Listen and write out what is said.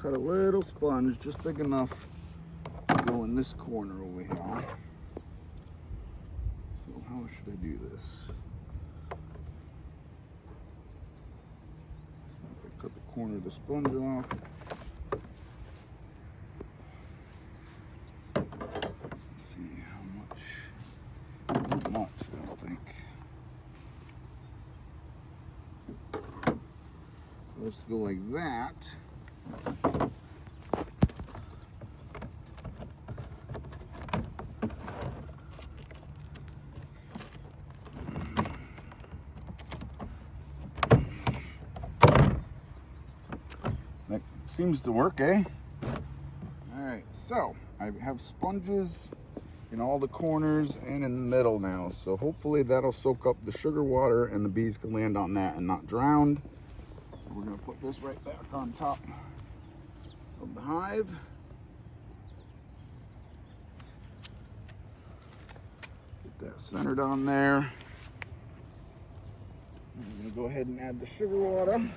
cut a little sponge, just big enough to go in this corner over here. So how should I do this? I cut the corner of the sponge off. Let's see how much. Not much, I don't think. Let's go like that. That seems to work, eh? All right, so I have sponges in all the corners and in the middle now. So hopefully that'll soak up the sugar water and the bees can land on that and not drown. So we're gonna put this right back on top of the hive. Get that centered on there. I'm gonna go ahead and add the sugar water.